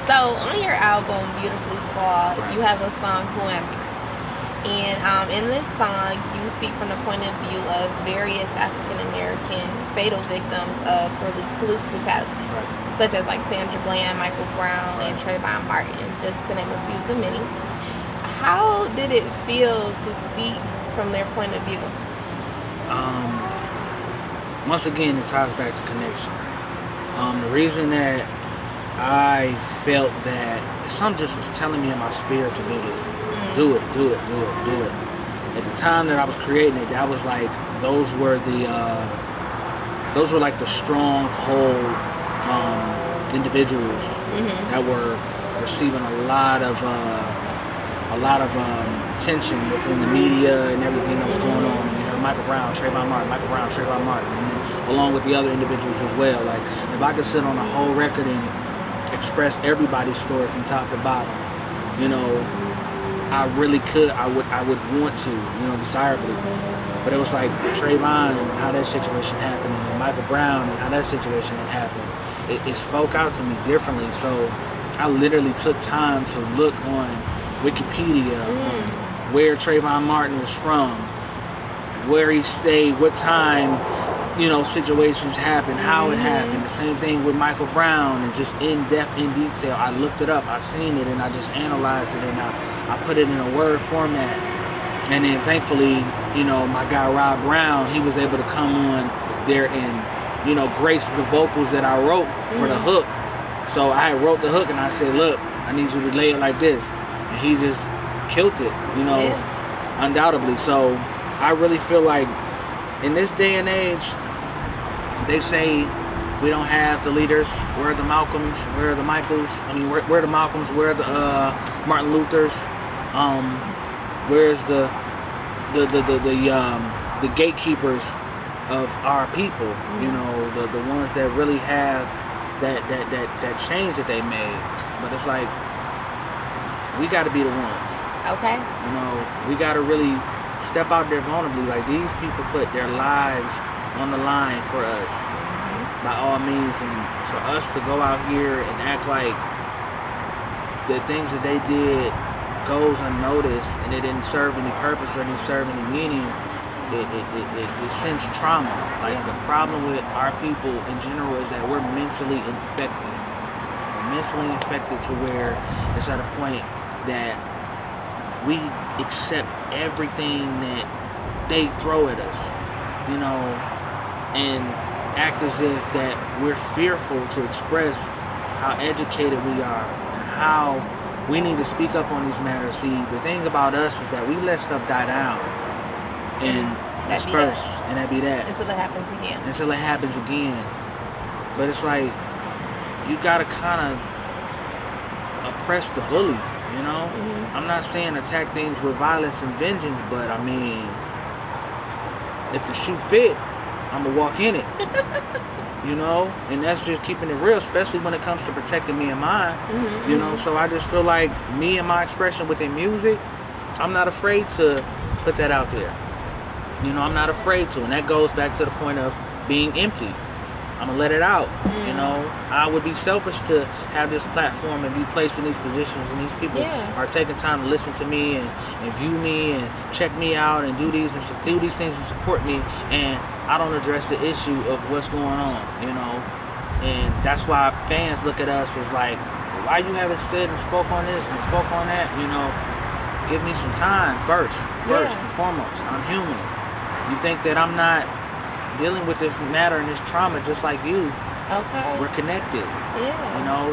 So on your album, Beautifully Flawed, you have a song, Who Am I? And in this song, you speak from the point of view of various African-American fatal victims of police brutality, such as like Sandra Bland, Michael Brown, and Trayvon Martin, just to name a few of the many. How did it feel to speak from their point of view? Once again, it ties back to connection. The reason that I felt that something just was telling me in my spirit to do this. Do it. At the time that I was creating it, that was like, those were like the stronghold individuals that were receiving a lot of attention within the media and everything that was going on. And, you know, Michael Brown, Trayvon Martin, and then, along with the other individuals as well. Like, if I could sit on a whole record and express everybody's story from top to bottom, you know, I really could. I would want to, you know, desirably. But it was like Trayvon and how that situation happened, and Michael Brown and how that situation had happened. It spoke out to me differently. So I literally took time to look on Wikipedia on where Trayvon Martin was from, where he stayed, what time, you know, situations happened, how it happened. The same thing with Michael Brown, and just in depth, in detail. I looked it up, I seen it, and I just analyzed it, and I put it in a word format. And then thankfully, you know, my guy Rob Brown, he was able to come on there and, you know, grace the vocals that I wrote for the hook. So I wrote the hook and I said, look, I need you to lay it like this. And he just killed it, you know, undoubtedly. So I really feel like in this day and age, they say we don't have the leaders. Where are the Malcolms? Where are the Michaels? I mean, where are the Malcolms? Where are the Martin Luthers? Where's the gatekeepers of our people? You know, the ones that really have that change that they made. But it's like, we got to be the ones. Okay. You know, we got to really step out there vulnerably. Like, these people put their lives on the line for us, by all means, and for us to go out here and act like the things that they did goes unnoticed and it didn't serve any purpose or didn't serve any meaning, it sends trauma. Like, the problem with our people in general is that we're mentally infected. We're mentally infected to where it's at a point that we accept everything that they throw at us, you know, and act as if that we're fearful to express how educated we are and how we need to speak up on these matters. See, the thing about us is that we let stuff die down and disperse, and that be that. Until it happens again. Until it happens again. But it's like, you gotta kind of oppress the bully, you know? I'm not saying attack things with violence and vengeance, but I mean, if the shoe fit, I'm gonna walk in it. You know, and that's just keeping it real, especially when it comes to protecting me and mine. You know, so I just feel like me and my expression within music, I'm not afraid to put that out there. You know, I'm not afraid to, and that goes back to the point of being empty. I'm gonna let it out. You know, I would be selfish to have this platform and be placed in these positions, and these people are taking time to listen to me and view me and check me out and do these things and support me, and I don't address the issue of what's going on, you know. And that's why fans look at us as like, why you haven't said and spoke on this and spoke on that, you know. Give me some time first and foremost. I'm human. You think that I'm not dealing with this matter and this trauma just like you? Okay. We're connected. You know,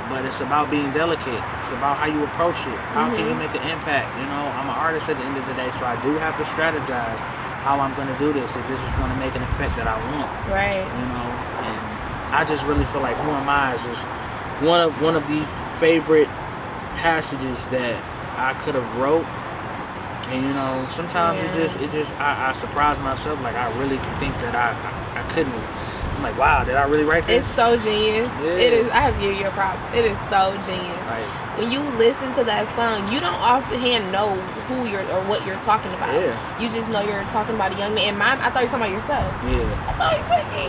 but it's about being delicate. It's about how you approach it. How can you make an impact? You know, I'm an artist at the end of the day, so I do have to strategize how I'm going to do this, if this is going to make an effect that I want. Right. You know, and I just really feel like Who Am I is just one of the favorite passages that I could have wrote. And you know, sometimes it just I surprise myself. Like, I really think that I couldn't I'm like, wow, did I really write this? It's so genius. Yeah. It is. I have to give you your props. It is so genius. Like, when you listen to that song, you don't offhand know who you're or what you're talking about. Yeah. You just know you're talking about a young man. And mine, I thought you were talking about yourself. yeah. I thought,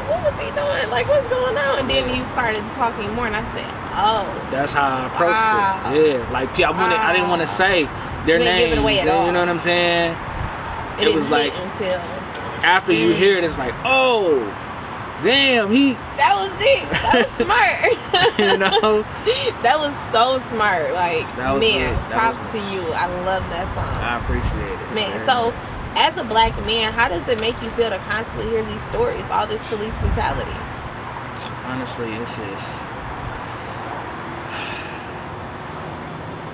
what was he doing? Like, what's going on? And then you started talking more, and I said, oh. That's how I approached Wow. it. Yeah. Like, I didn't want to say their You ain't names. give it away at all. You know what I'm saying? It was didn't like, hit until after you hear it, it's like, oh, damn, that was deep. That was smart. you know? That was so smart. Like, That was man, good. That props was to you. I love that song. I appreciate it. Man, Very so much. as a black man, how does it make you feel to constantly hear these stories, all this police brutality? Honestly, it's just,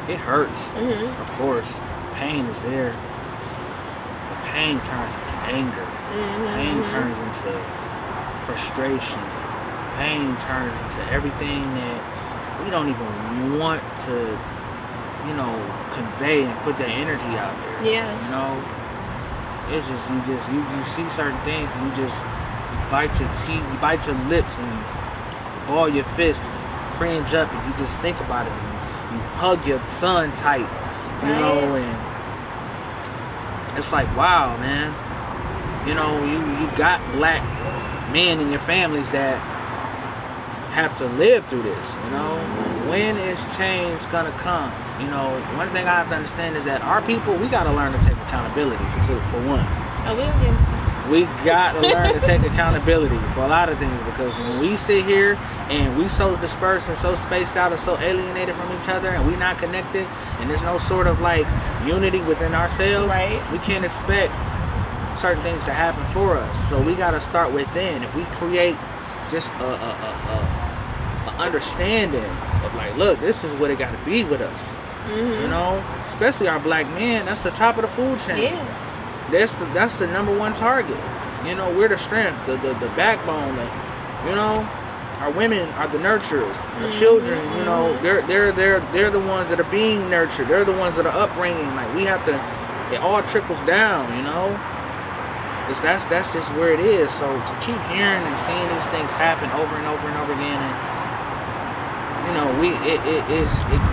it hurts. Mm-hmm. Of course, pain is there. But pain turns into anger. Mm-hmm. Pain turns into frustration. Pain turns into everything that we don't even want to, convey and put that energy out there. Yeah. You know, it's just you see certain things and you bite your teeth, you bite your lips and ball your fists, and cringe up, and you just think about it. And you hug your son tight, you know, and it's like, wow, man. You know, you got black men in your families that have to live through this, you know. When is change gonna come? You know, one thing I have to understand is that our people, we gotta learn to take accountability for one. Oh, we don't get into We gotta learn to take accountability for a lot of things, because when we sit here and we so dispersed and so spaced out and so alienated from each other, and we not connected, and there's no sort of like unity within ourselves, Right. we can't expect certain things to happen for us. So we gotta start within. If we create just a understanding of like, look, this is what it got to be with us. Mm-hmm. You know, especially our black men. That's the top of the food chain. Yeah. That's the number one target. You know, we're the strength, the backbone. Our women are the nurturers. Our children, you know, they're the ones that are being nurtured. They're the ones that are upbringing. Like, we have to. It all trickles down. You know. That's just where it is. So to keep hearing and seeing these things happen over and over and over again, and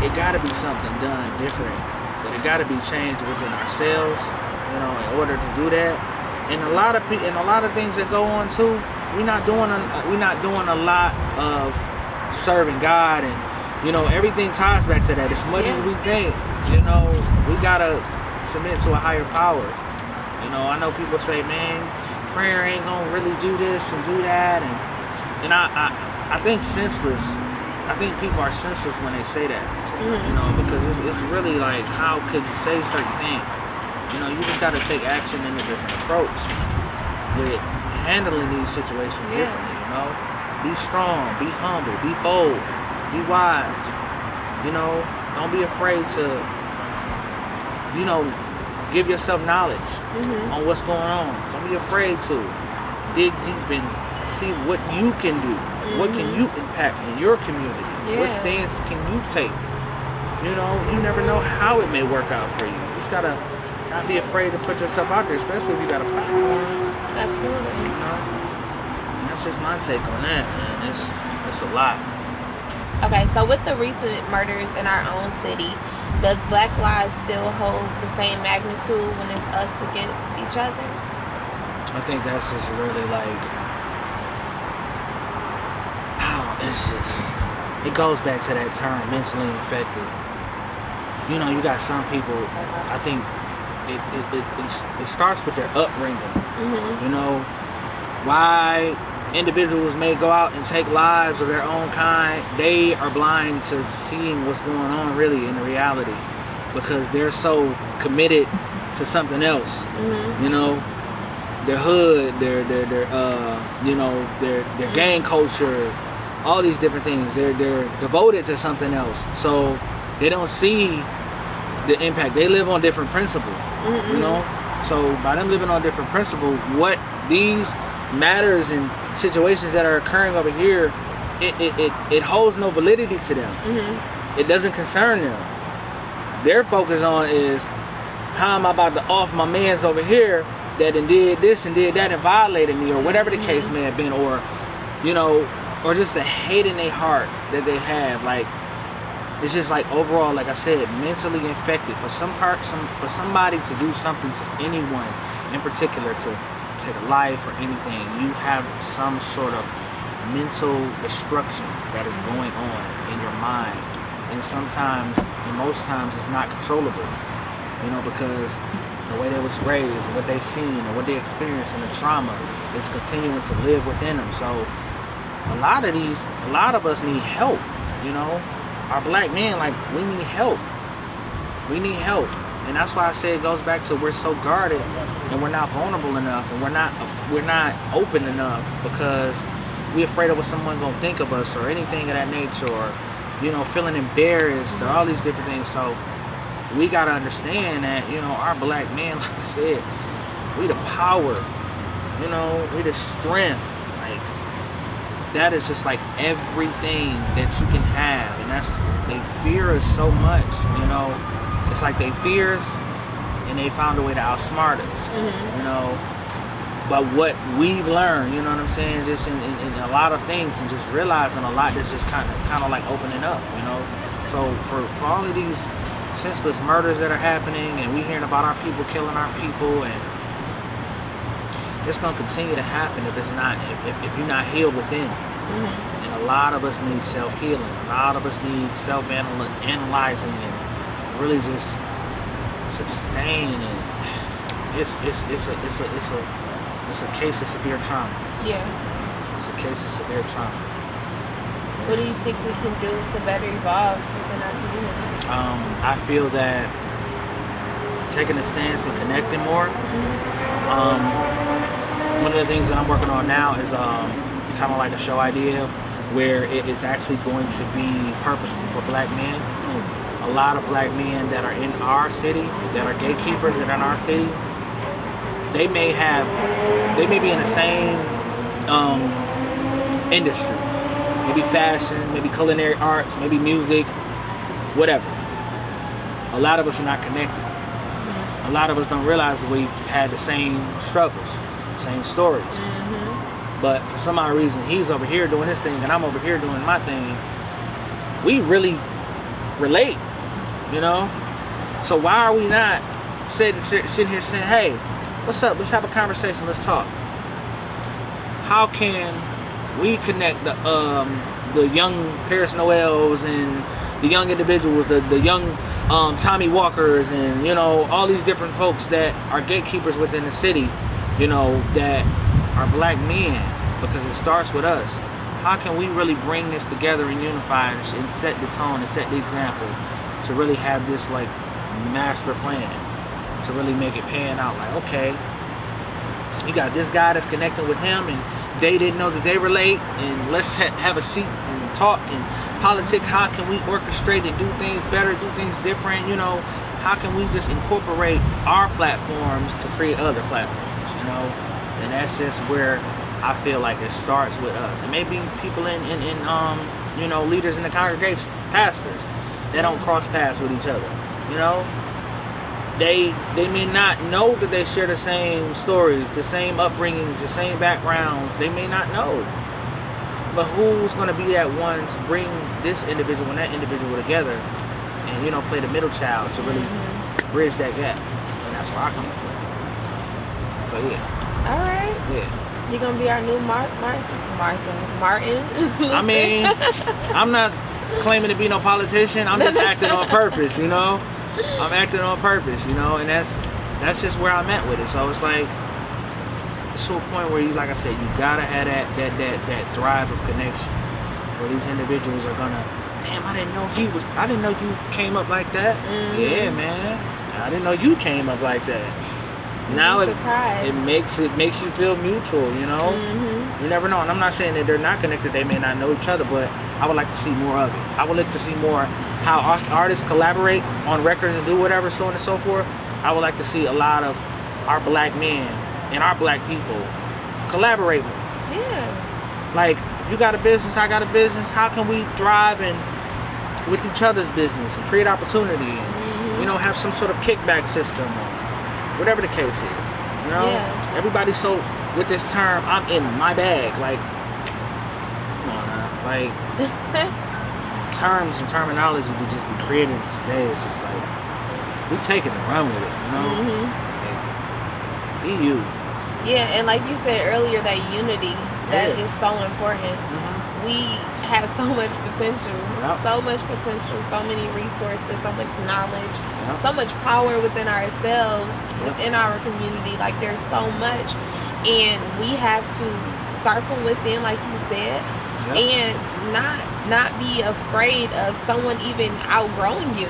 it got to be something done different. But it got to be changed within ourselves, in order to do that. And a lot of things that go on too. We're not doing a lot of serving God, and everything ties back to that. As much as we think, we gotta submit to a higher power. I know people say, man, prayer ain't gonna really do this and do that, and I think senseless. I think people are senseless when they say that, because it's really like, how could you say certain things? You just gotta take action in a different approach with handling these situations differently. Be strong, be humble, be bold, be wise. Don't be afraid to, give yourself knowledge on what's going on. Don't be afraid to dig deep and see what you can do. What can you impact in your community? What stance can you take? You never know how it may work out for you. You just gotta not be afraid to put yourself out there, especially if you got a platform. Absolutely. And that's just my take on that, man. It's a lot. Okay, so with the recent murders in our own city, does Black lives still hold the same magnitude when it's us against each other? I think that's just really like, it goes back to that term, mentally infected. You got some people, I think it starts with their upbringing. Why individuals may go out and take lives of their own kind, they are blind to seeing what's going on really in the reality, because they're so committed to something else. Their hood, their gang culture, all these different things. They're devoted to something else, so they don't see the impact. They live on different principles. So by them living on different principles, what these matters and situations that are occurring over here, it holds no validity to them. It doesn't concern them. Their focus on is, how am I about to off my mans over here that did this and did that and violated me, or whatever the case may have been, or you know, or just the hate in their heart that they have. Like, it's just like overall, like I said, mentally infected. For somebody to do something to anyone in particular, to take a life or anything, you have some sort of mental destruction that is going on in your mind. And sometimes, and most times, it's not controllable, you know, because the way they was raised, what they've seen, and what they experienced, and the trauma is continuing to live within them. So a lot of us need help, you know. Our black men, like, we need help. We need help. And that's why I say it goes back to we're so guarded and we're not vulnerable enough, and we're not open enough because we're afraid of what someone's gonna think of us or anything of that nature, or, you know, feeling embarrassed or all these different things. So we gotta understand that, you know, our black men, like I said, we the power, you know, we the strength. Like, that is just like everything that you can have. And that's, they fear us so much, you know. It's like they fear us and they found a way to outsmart us, you know. But what we've learned, you know what I'm saying, just in a lot of things, and just realizing a lot that's just kind of like opening up, you know. So for all of these senseless murders that are happening, and we hearing about our people killing our people, and it's gonna continue to happen if it's not, if you're not healed within. And a lot of us need self-healing. A lot of us need self-analyzing and really just sustain. And it's a case of severe trauma. Yeah. It's a case of severe trauma. What do you think we can do to better evolve within our community? I feel that taking a stance and connecting more. One of the things that I'm working on now is kind of like a show idea where it is actually going to be purposeful for black men. A lot of black men that are in our city, that are gatekeepers that are in our city, they may be in the same industry. Maybe fashion, maybe culinary arts, maybe music, whatever. A lot of us are not connected. A lot of us don't realize that we've had the same struggles, same stories. But for some odd reason, he's over here doing his thing and I'm over here doing my thing. We really relate, you know? So why are we not sitting here saying, hey, what's up? Let's have a conversation. Let's talk. How can we connect the young Pariis Noels and the young individuals, the young Tommy Walkers, and, you know, all these different folks that are gatekeepers within the city, you know, that are black men, because it starts with us. How can we really bring this together and unify and set the tone and set the example to really have this like master plan to really make it pan out? Like, okay, you got this guy that's connecting with him and they didn't know that they relate, and let's have a seat and talk and politics. How can we orchestrate and do things better, do things different, you know? How can we just incorporate our platforms to create other platforms, you know? And that's just where I feel like it starts with us. And maybe people in you know, leaders in the congregation, pastors, they don't cross paths with each other, you know? They may not know that they share the same stories, the same upbringings, the same backgrounds. They may not know. But who's going to be that one to bring this individual and that individual together and, you know, play the middle child to really bridge that gap? And that's where I come from. So, yeah. All right. Yeah. You're going to be our new Martin? I mean, I'm not claiming to be no politician. I'm just acting on purpose, you know? I'm acting on purpose, you know? And that's just where I'm at with it. So it's like, it's to a point where you, like I said, you gotta have that drive of connection, where these individuals are gonna, damn, I didn't know you came up like that. Yeah, man, I didn't know you came up like that. Now it makes you feel mutual, you know. You never know. And I'm not saying that they're not connected, they may not know each other, but I would like to see more of it. I would like to see more how artists collaborate on records and do whatever, so on and so forth. I would like to see a lot of our black men and our black people collaborate with. Yeah. Like, you got a business, I got a business. How can we thrive with each other's business and create opportunity and, you know, have some sort of kickback system or whatever the case is. You know? Yeah. Everybody's so, with this term, I'm in my bag. Like, Like terms and terminology to just be created today. It's just like we take it and run with it, you know. Like, be you. Yeah, and like you said earlier, that unity that is so important. We have so much potential, so much potential, so many resources, so much knowledge, so much power within ourselves, within our community. Like there's so much, and we have to start from within, like you said, and not be afraid of someone even outgrowing you,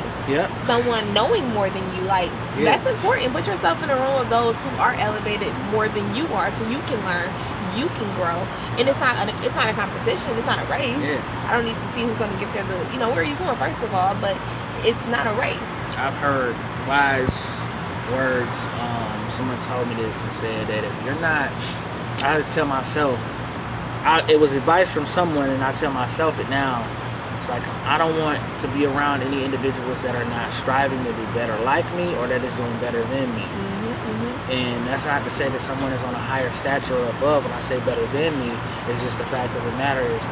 someone knowing more than you. Like that's important. Put yourself in a room of those who are elevated more than you are, so you can learn, you can grow. And it's not a competition, it's not a race. I don't need to see who's going to get there. Where are you going, first of all? But it's not a race. I've heard wise words. Someone told me this and said that if you're not, I had to tell myself, it was advice from someone, and I tell myself it now. It's like, I don't want to be around any individuals that are not striving to be better like me, or that is doing better than me. And that's not to say that someone is on a higher stature or above. When I say better than me, it's just the fact of the matter is,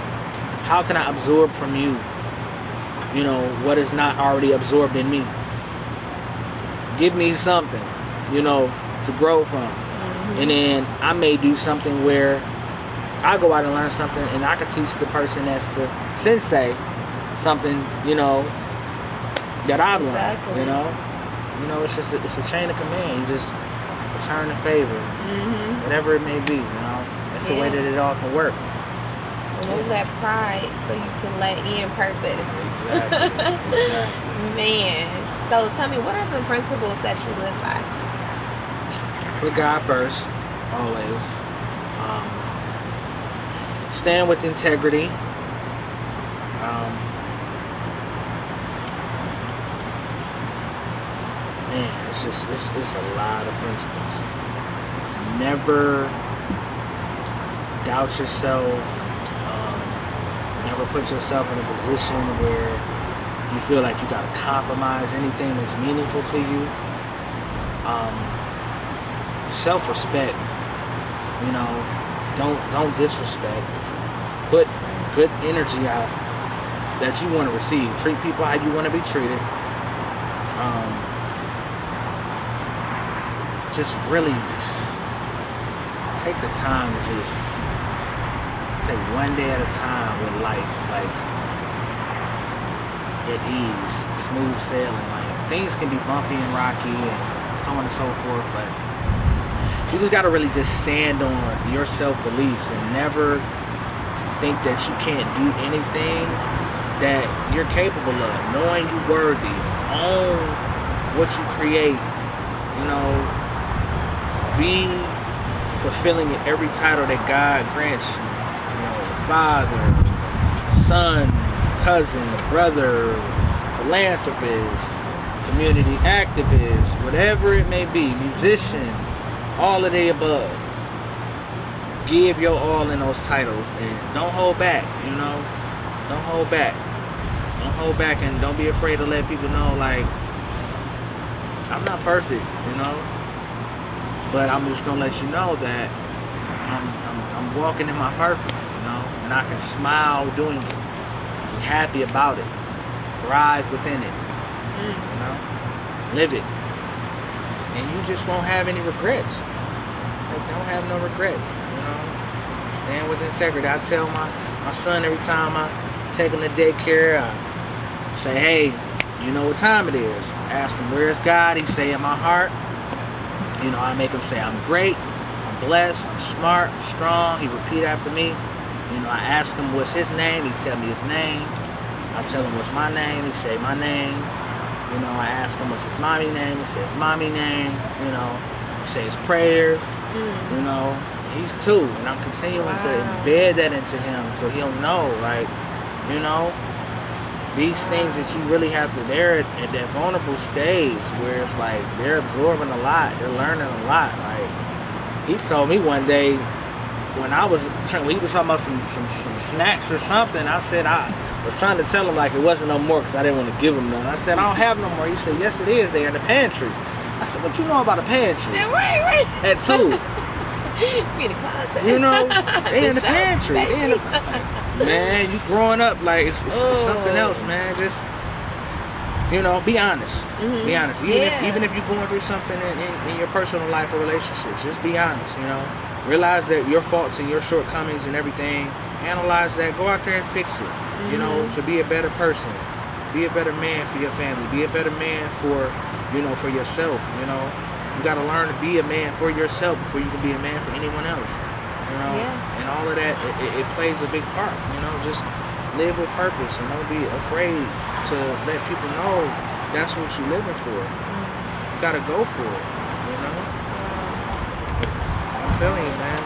how can I absorb from you, what is not already absorbed in me? Give me something, to grow from. And then I may do something where I go out and learn something, and I can teach the person that's the sensei something, that I've learned. It's just it's a chain of command. You just return the favor, whatever it may be. That's the way that it all can work. Remove that pride so you can let in purpose. Exactly. Man. So tell me, what are some principles that you live by? Put God first, always. Stand with integrity. It's a lot of principles. Never doubt yourself. Never put yourself in a position where you feel like you got to compromise anything that's meaningful to you. Self-respect. Don't disrespect. Put good energy out that you want to receive. Treat people how you want to be treated. Just take the time to just take one day at a time with life, like at ease, smooth sailing. Like things can be bumpy and rocky and so on and so forth, but you just gotta really just stand on your self-beliefs and never think that you can't do anything that you're capable of. Knowing you're worthy, own what you create, be fulfilling in every title that God grants you. Father, son, cousin, brother, philanthropist, community activist, whatever it may be, musician, all of the above. Give your all in those titles and don't hold back, Don't hold back. Don't hold back, and don't be afraid to let people know, like, I'm not perfect, but I'm just gonna let you know that I'm walking in my purpose, and I can smile doing it, be happy about it, thrive within it, live it, and you just won't have any regrets. Like, don't have no regrets, Stand with integrity. I tell my son every time I take him to daycare, I say, hey, you know what time it is. I ask him, where's God? He say, in my heart. I make him say, I'm great, I'm blessed, I'm smart, I'm strong. He repeat after me. I ask him what's his name. He tell me his name. I tell him what's my name. He say my name. I ask him what's his mommy name. He says mommy name. He says prayers. He's 2, and I'm continuing to embed that into him so he'll know, like, these things that you really have to, they're at that vulnerable stage where it's like they're absorbing a lot, they're learning a lot. Like, he told me one day when he was talking about some snacks or something, I said, I was trying to tell him like it wasn't no more because I didn't want to give him none. I said, I don't have no more. He said, yes it is, they're in the pantry. I said, what you know about a pantry? Yeah, right. At 2. Be in the closet. You know, they in the Shelf, pantry. baby. They in the, man, you growing up like it's something else, man. Just, you know, be honest. Be honest. Even if you're going through something in your personal life or relationships, just be honest. You know, realize that your faults and your shortcomings and everything. Analyze that. Go out there and fix it. You know, to be a better person. Be a better man for your family. Be a better man for, you know, for yourself. You know, you got to learn to be a man for yourself before you can be a man for anyone else. You know, and all of that, it plays a big part. You know, just live with purpose and don't be afraid to let people know that's what you're living for. You got to go for it. You know, I'm telling you, man.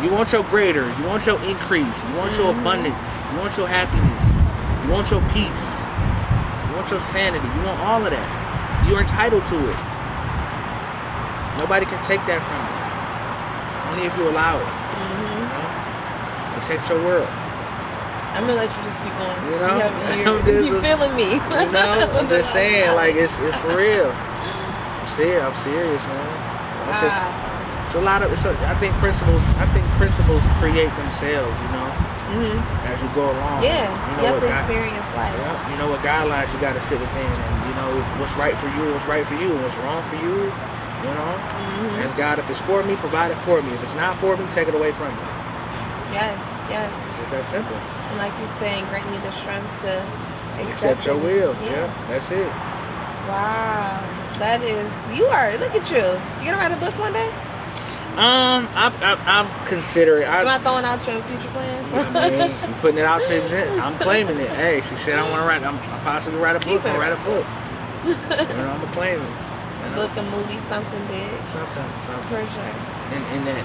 You want your greater, you want your increase, you want your abundance, you want your happiness, you want your peace, you want your sanity, you want all of that. You're entitled to it. Nobody can take that from you. Only if you allow it. You know? Protect your world. I'm gonna let you just keep going. You know? You feeling me. You know? I'm just saying, like, it's for real. I'm serious, man. It's just, it's a lot of, I think principles create themselves, you know, as you go along. Yeah, you have to experience life. Yeah, you know what guidelines you got to sit within, and you know what's right for you, what's right for you, and what's wrong for you. You know, as God, if it's for me, provide it for me. If it's not for me, take it away from me. Yes. It's just that simple. And like you're saying, grant me the strength to accept your will. Yeah, that's it. Wow, that is. You are. Look at you. You gonna write a book one day? I'm considering. Am I throwing out your future plans? I mean, you putting it out to exist. I'm claiming it. Hey, she said I want to write. I'm possibly write a book. I'm write a book. You know, I'm claiming. Book, a movie, something big. Something. For sure. In that,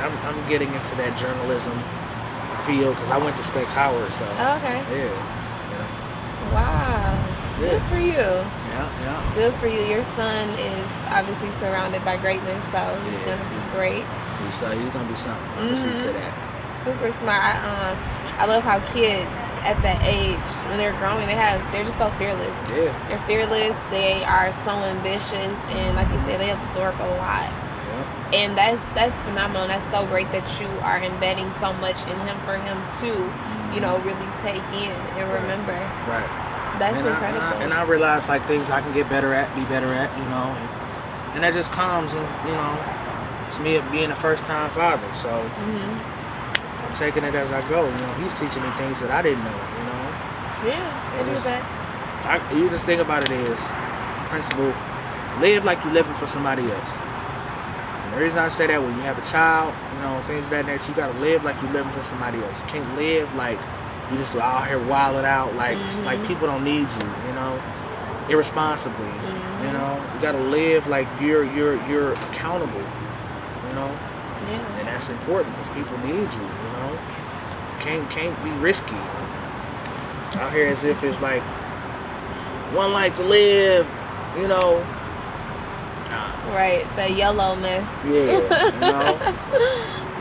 I'm getting into that journalism field because I went to Specs Howard, so. Okay. Yeah. You know. Wow. Yeah. Good for you. Yeah. Good for you. Your son is obviously surrounded by greatness, so he's gonna be great. He's gonna be something. I can see to that. Super smart. I love how kids at that age, when they're growing, they're just so fearless. Yeah. They're fearless. They are so ambitious, and like you said, they absorb a lot. Yeah. And that's phenomenal. That's so great that you are embedding so much in him for him to, you know, really take in and remember. Right. That's incredible. I realize like things I can get better at, be better at, you know, and that just comes, and you know, it's me being a first-time father, so. I'm taking it as I go. You know, he's teaching me things that I didn't know. You know. Yeah, it is that. You just think about it is principle: live like you're living for somebody else. And the reason I say that, when you have a child, you know, things of that nature, you gotta live like you're living for somebody else. You can't live like you just out here wilding out like people don't need you. You know, irresponsibly. You know, you gotta live like you're accountable. You know. Yeah. And that's important because people need you, you know. Can't be risky out here as if it's like one life to live, you know. Right, the yellowness. Yeah, you know.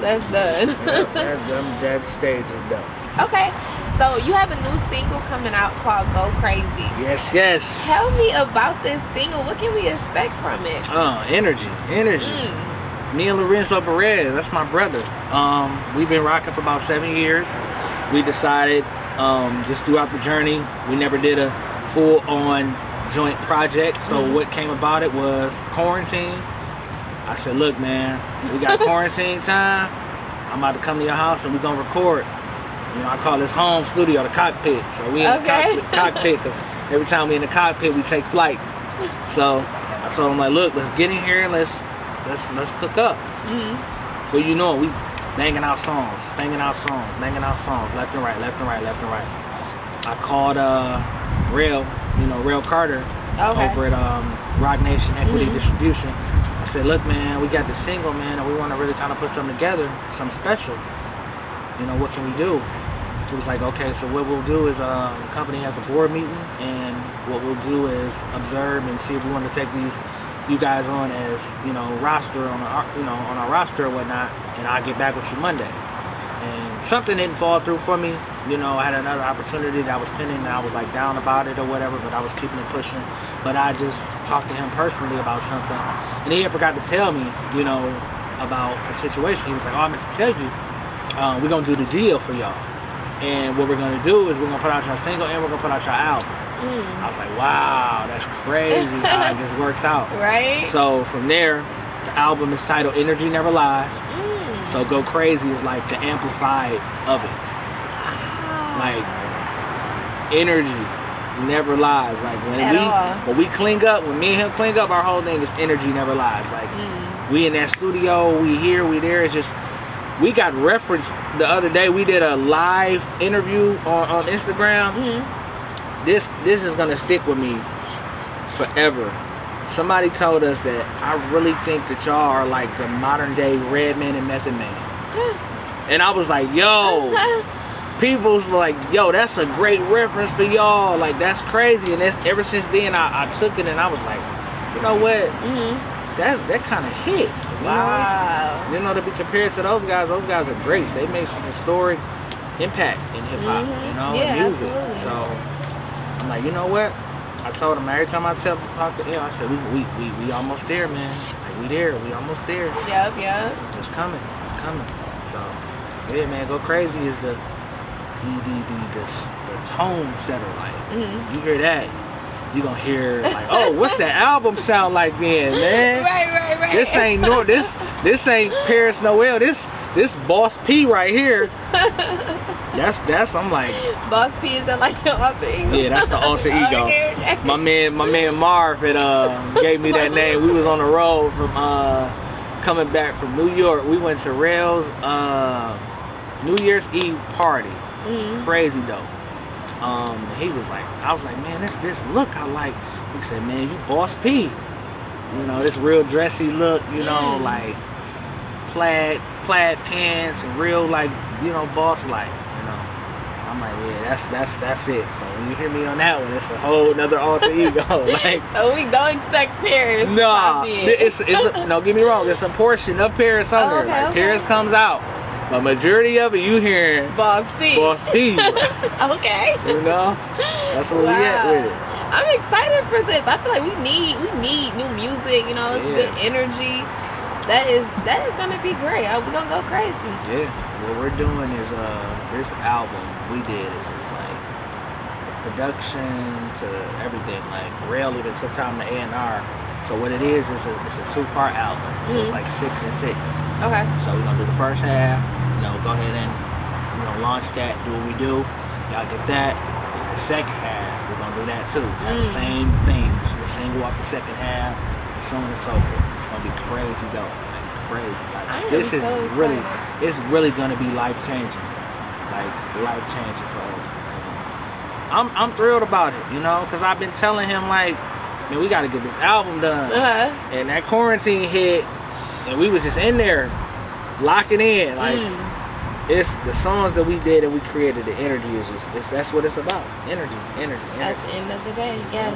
That's done. That stage is done. Okay, so you have a new single coming out called Go Crazy. Yes. Tell me about this single. What can we expect from it? Energy. Me and Lorenzo Perez, that's my brother. We've been rocking for about 7 years. We decided just throughout the journey, we never did a full-on joint project. So what came about it was quarantine. I said, look, man, we got quarantine time. I'm about to come to your house and we're gonna record. You know, I call this home studio the cockpit. So we in the cockpit because every time we in the cockpit, we take flight. So I told him, like, look, let's get in here and let's cook up. So you know, we banging out songs, left and right. I called Rail Carter over at Rock Nation Equity Distribution. I said, look, man, we got this single, man, and we want to really kind of put something together, something special. You know, what can we do? He was like, okay, so what we'll do is the company has a board meeting, and what we'll do is observe and see if we want to take you guys on as, you know, roster on our roster or whatnot, and I'll get back with you Monday. And something didn't fall through for me. You know, I had another opportunity that I was pending, and I was like down about it or whatever, but I was keeping it pushing. But I just talked to him personally about something, and he had forgot to tell me, you know, about a situation. He was like, oh, I meant to tell you, we're going to do the deal for y'all. And what we're going to do is we're going to put out your single and we're going to put out your album. I was like, wow, that's crazy how it just works out. Right? So from there, the album is titled Energy Never Lies. So Go Crazy is like the amplified of it. Like, energy never lies. Like when we cling up, when me and him cling up, our whole thing is energy never lies. Like we in that studio, we here, we there. It's just, we got referenced the other day. We did a live interview on Instagram. This is gonna stick with me forever. Somebody told us that I really think that y'all are like the modern day Redman and Method Man. And I was like, yo, people's like, yo, that's a great reference for y'all. Like, that's crazy. And ever since then, I took it and I was like, you know what? That kind of hit. Wow. You know, to be compared to those guys are greats. They made some historic impact in hip hop, you know, and music. Absolutely. So I'm like, you know what? I told him every time I talk to him, I said, we almost there, man. Like, we there. We almost there. Yep. It's coming. So, yeah, man, Go Crazy is the tone setter. Like, you hear that, you gonna hear like, oh, what's that album sound like then, man? Right. This ain't this ain't Pariis Noel. This Boss P right here. That's I'm like, Boss P, is that like your alter ego? yeah, that's the alter ego. Okay. My man Marv had gave me that name. We was on the road from coming back from New York. We went to Rail's New Year's Eve party. It's crazy though. He was like, I was like, man, this look I like. He said, man, you Boss P. You know, this real dressy look, you know, like plaid pants and real, like, you know, boss like, you know. I'm like, yeah, that's it. So when you hear me on that one, it's a whole another alter ego. Like, so we don't expect Pariis. Nah, it's no, get me wrong, there's some portion of Pariis on there. Like, Pariis comes out, but majority of it you hearing Boss P. Okay. You know, that's where we at with it. I'm excited for this. I feel like we need new music. You know, it's good energy. That is gonna be great. We're gonna go crazy. Yeah. What we're doing is this album we did is just like production to everything. Like Rail even took time to A&R. So what it is it's a 2-part album. So it's like 6 and 6. Okay. So we're gonna do the first half. You know, go ahead and launch that. Do what we do. Y'all get that. And the second half, we're gonna do that too. Have the same things. The single off the second half, so on and so forth. It's gonna be crazy dope. Like crazy. Like, this is so really, it's really gonna be life changing. Like life changing for us. I'm thrilled about it, you know, because I've been telling him like, man, we gotta get this album done. And that quarantine hit, and we was just in there locking in. Like it's the songs that we did and we created. The energy is just that's what it's about. Energy. At the end of the day, yes.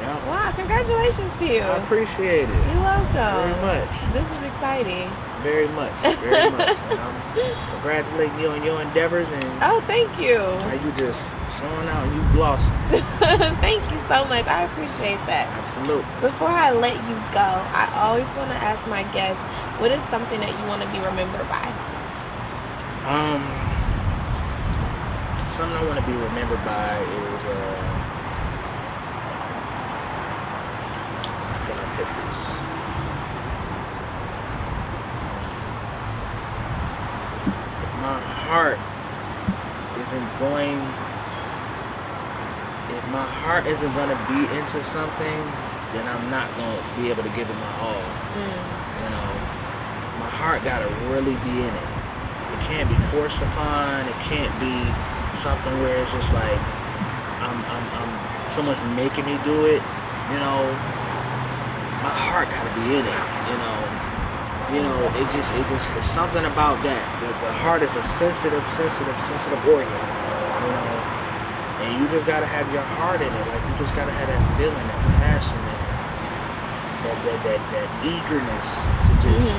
Yeah. Wow, congratulations to you. I appreciate it. You're welcome. Very much. This is exciting. Very much. Very much. And I'm congratulating you on your endeavors and oh, thank you. You just showing out and you glossing. Thank you so much. I appreciate that. Absolutely. Before I let you go, I always want to ask my guests, what is something that you want to be remembered by? Something I want to be remembered by is how can I put this? If my heart isn't going to be into something, then I'm not going to be able to give it my all. You know, my heart got to really be in it. It can't be forced upon. It can't be something where it's just like someone's making me do it. You know, my heart got to be in it. You know, it just it's something about that. The heart is a sensitive organ. You know, and you just gotta have your heart in it. Like you just gotta have that feeling, that passion, that eagerness to just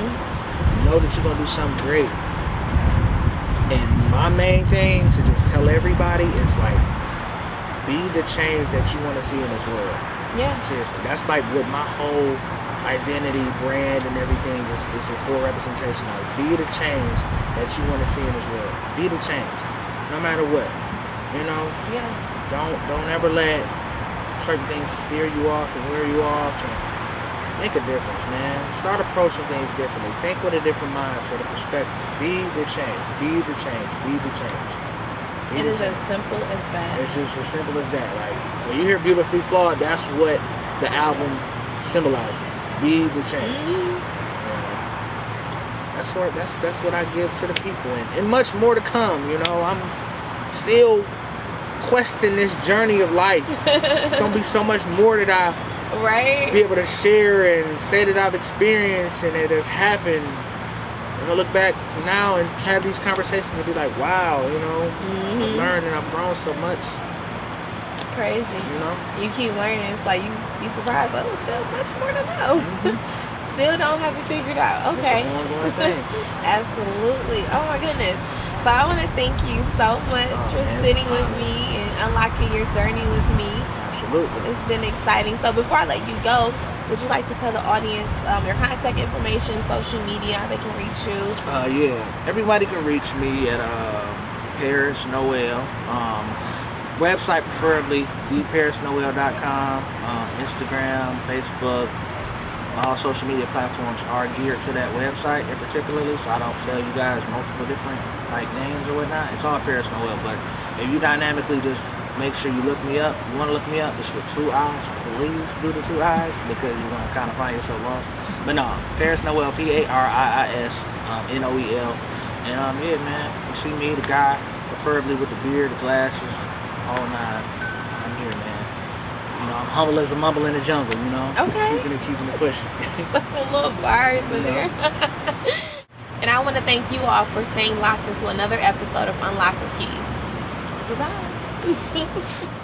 know that you're gonna do something great. And my main thing to just tell everybody is like, be the change that you want to see in this world. Yeah. Seriously, that's like what my whole identity, brand, and everything is a full representation of it. Be the change that you want to see in this world. Be the change, no matter what. You know. Yeah. Don't ever let certain things steer you off and wear you off. And make a difference, man. Start approaching things differently. Think with a different mindset, a perspective. Be the change. Be the change. Be the change. Be It the is change. as simple as that. It's just as simple as that. Like when you hear "Beautifully Flawed," that's what the album symbolizes. It's be the change. That's what I give to the people, and much more to come. You know, I'm still questioning this journey of life. It's gonna be so much more that I be able to share and say that I've experienced and it has happened. And I look back now and have these conversations and be like, wow, you know, I've learned and I've grown so much. It's crazy. You know? You keep learning. It's like you be surprised. Oh, there's still much more to know. Still don't have it figured out. Okay. It's an ongoing thing. Absolutely. Oh my goodness. So I want to thank you so much for sitting with me and unlocking your journey with me. Absolutely. It's been exciting. So before I let you go, would you like to tell the audience your contact information, social media, how they can reach you? Yeah. Everybody can reach me at Pariis Noel. Website preferably, theparisnoel.com. Instagram, Facebook. All social media platforms are geared to that website in particularly, so I don't tell you guys multiple different like names or whatnot. It's all Pariis Noel, but if you dynamically just make sure you look me up. You want to look me up, just with 2 eyes. Please do the 2 eyes because you're gonna kind of find yourself lost. But no, Pariis Noel, Pariis Noel, and yeah, man. You see me, the guy, preferably with the beard, the glasses, all 9. I'm here, man. You know, I'm humble as a mumble in the jungle, you know? Okay. Keeping it pushing. That's some little bars in there. And I want to thank you all for staying locked into another episode of Unlock the Keys. Goodbye.